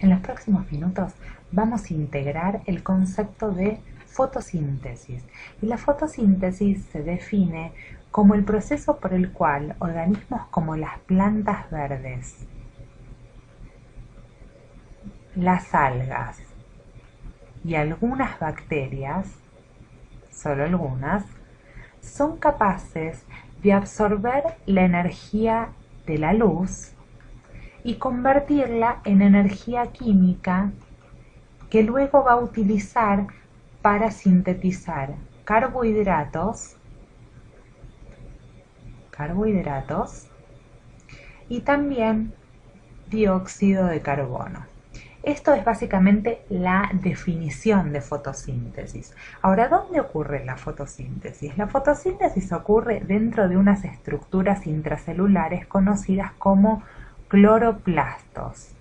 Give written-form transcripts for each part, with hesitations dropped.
En los próximos minutos vamos a integrar el concepto de fotosíntesis. Y la fotosíntesis se define como el proceso por el cual organismos como las plantas verdes, las algas y algunas bacterias, solo algunas, son capaces de absorber la energía de la luz y convertirla en energía química que luego va a utilizar para sintetizar carbohidratos y también dióxido de carbono. Esto es básicamente la definición de fotosíntesis. Ahora, ¿dónde ocurre la fotosíntesis? La fotosíntesis ocurre dentro de unas estructuras intracelulares conocidas como cloroplastos.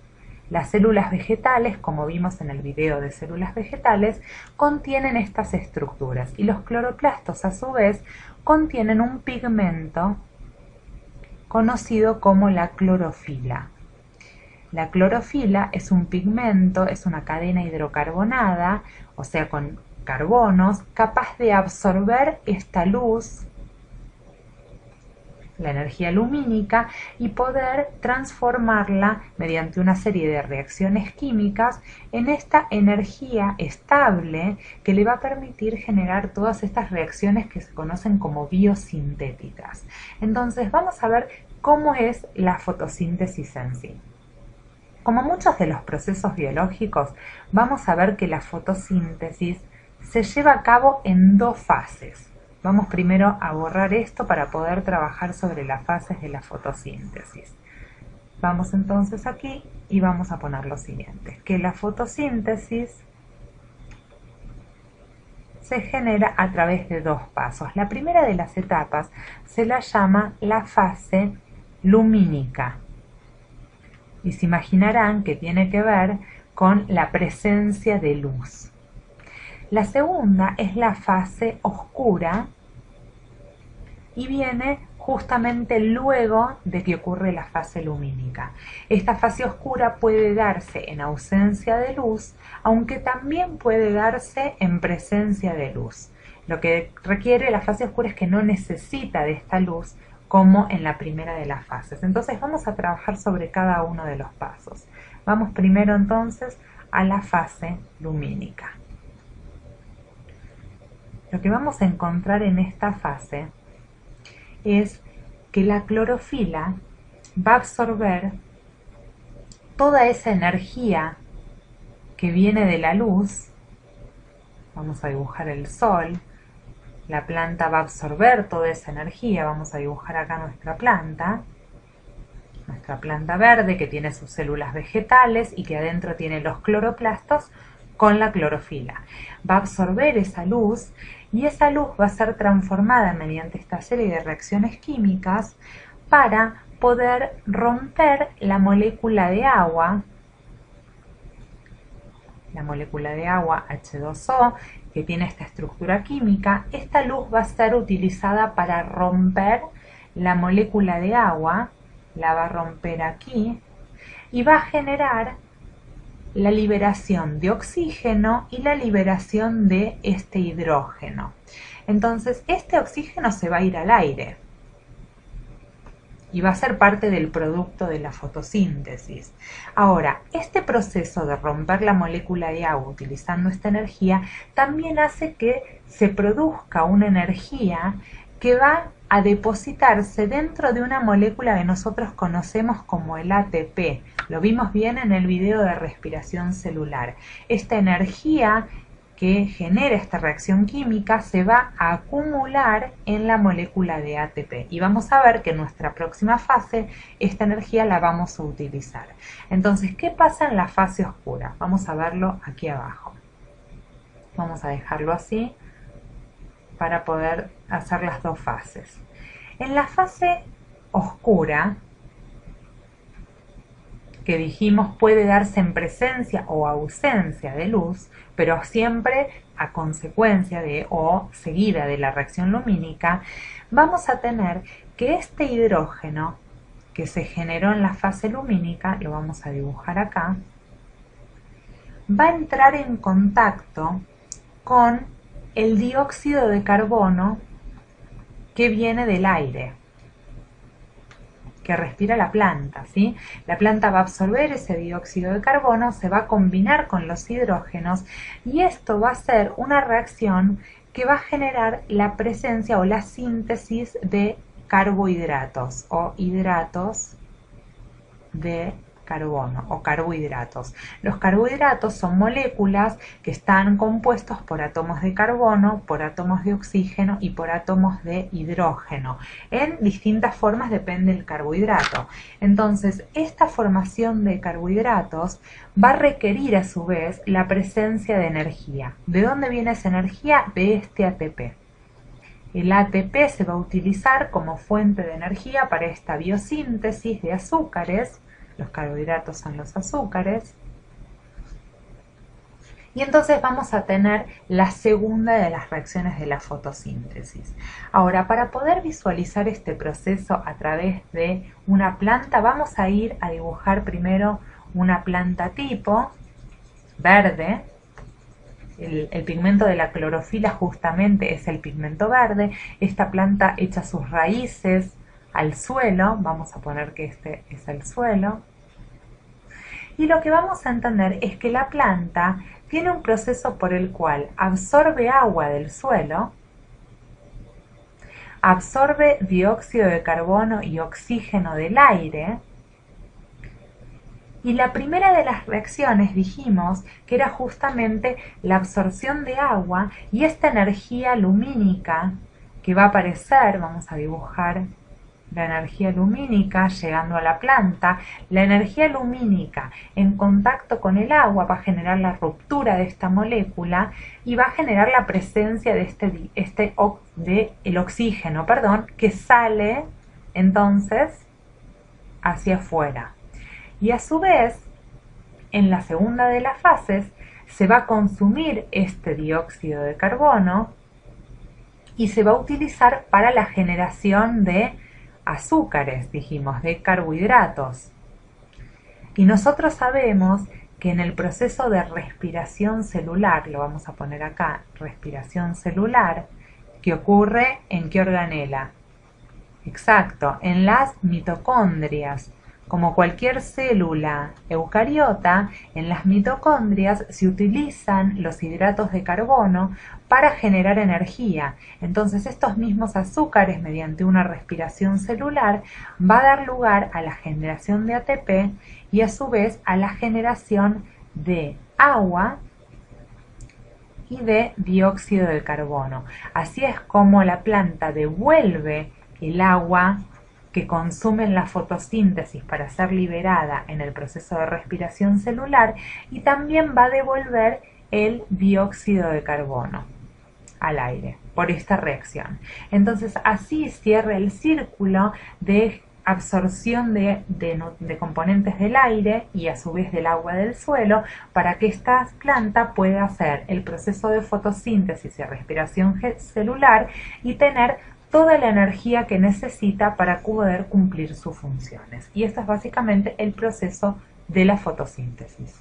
Las células vegetales, como vimos en el video de células vegetales, contienen estas estructuras y los cloroplastos a su vez contienen un pigmento conocido como la clorofila. La clorofila es un pigmento, es una cadena hidrocarbonada, o sea, con carbonos, capaz de absorber esta luz, la energía lumínica, y poder transformarla mediante una serie de reacciones químicas en esta energía estable que le va a permitir generar todas estas reacciones que se conocen como biosintéticas. Entonces vamos a ver cómo es la fotosíntesis en sí. Como muchos de los procesos biológicos, vamos a ver que la fotosíntesis se lleva a cabo en dos fases. Vamos primero a borrar esto para poder trabajar sobre las fases de la fotosíntesis. Vamos entonces aquí y vamos a poner lo siguiente, que la fotosíntesis se genera a través de dos pasos. La primera de las etapas se la llama la fase lumínica. Y se imaginarán que tiene que ver con la presencia de luz. La segunda es la fase oscura y viene justamente luego de que ocurre la fase lumínica. Esta fase oscura puede darse en ausencia de luz, aunque también puede darse en presencia de luz. Lo que requiere la fase oscura es que no necesita de esta luz como en la primera de las fases. Entonces vamos a trabajar sobre cada uno de los pasos. Vamos primero entonces a la fase lumínica. Lo que vamos a encontrar en esta fase es que la clorofila va a absorber toda esa energía que viene de la luz. Vamos a dibujar el sol. La planta va a absorber toda esa energía. Vamos a dibujar acá nuestra planta verde que tiene sus células vegetales y que adentro tiene los cloroplastos con la clorofila. Va a absorber esa luz y esa luz va a ser transformada mediante esta serie de reacciones químicas para poder romper la molécula de agua H2O, que tiene esta estructura química. Esta luz va a ser utilizada para romper la molécula de agua, la va a romper aquí y va a generar la liberación de oxígeno y la liberación de este hidrógeno. Entonces este oxígeno se va a ir al aire y va a ser parte del producto de la fotosíntesis. Ahora, este proceso de romper la molécula de agua utilizando esta energía también hace que se produzca una energía que va a depositarse dentro de una molécula que nosotros conocemos como el ATP. Lo vimos bien en el video de respiración celular. Esta energía que genera esta reacción química se va a acumular en la molécula de ATP y vamos a ver que en nuestra próxima fase esta energía la vamos a utilizar. Entonces, ¿qué pasa en la fase oscura? Vamos a verlo aquí abajo. Vamos a dejarlo así para poder hacer las dos fases. En la fase oscura, que dijimos puede darse en presencia o ausencia de luz, pero siempre a consecuencia de o seguida de la reacción lumínica, vamos a tener que este hidrógeno que se generó en la fase lumínica, lo vamos a dibujar acá, va a entrar en contacto con el dióxido de carbono que viene del aire, que respira la planta, ¿sí? La planta va a absorber ese dióxido de carbono, se va a combinar con los hidrógenos y esto va a ser una reacción que va a generar la presencia o la síntesis de carbohidratos o hidratos de carbono o carbohidratos. Los carbohidratos son moléculas que están compuestos por átomos de carbono, por átomos de oxígeno y por átomos de hidrógeno. En distintas formas depende del carbohidrato. Entonces, esta formación de carbohidratos va a requerir a su vez la presencia de energía. ¿De dónde viene esa energía? De este ATP. El ATP se va a utilizar como fuente de energía para esta biosíntesis de azúcares. Los carbohidratos son los azúcares. Y entonces vamos a tener la segunda de las reacciones de la fotosíntesis. Ahora, para poder visualizar este proceso a través de una planta, vamos a ir a dibujar primero una planta tipo verde. El pigmento de la clorofila justamente es el pigmento verde. Esta planta echa sus raíces al suelo. Vamos a poner que este es el suelo. Y lo que vamos a entender es que la planta tiene un proceso por el cual absorbe agua del suelo, absorbe dióxido de carbono y oxígeno del aire. Y la primera de las reacciones dijimos que era justamente la absorción de agua y esta energía lumínica que va a aparecer. Vamos a dibujar la energía lumínica llegando a la planta. La energía lumínica en contacto con el agua va a generar la ruptura de esta molécula y va a generar la presencia de el oxígeno, que sale entonces hacia afuera. Y a su vez, en la segunda de las fases, se va a consumir este dióxido de carbono y se va a utilizar para la generación de azúcares, dijimos, de carbohidratos. Y nosotros sabemos que en el proceso de respiración celular, lo vamos a poner acá, respiración celular, que ocurre ¿en qué organela? Exacto, en las mitocondrias. Como cualquier célula eucariota, en las mitocondrias se utilizan los hidratos de carbono para generar energía. Entonces estos mismos azúcares, mediante una respiración celular, va a dar lugar a la generación de ATP y a su vez a la generación de agua y de dióxido de carbono. Así es como la planta devuelve el agua que consume en la fotosíntesis para ser liberada en el proceso de respiración celular y también va a devolver el dióxido de carbono al aire por esta reacción. Entonces así cierra el círculo de absorción de componentes del aire y a su vez del agua del suelo para que esta planta pueda hacer el proceso de fotosíntesis y respiración celular y tener toda la energía que necesita para poder cumplir sus funciones. Y esto es básicamente el proceso de la fotosíntesis.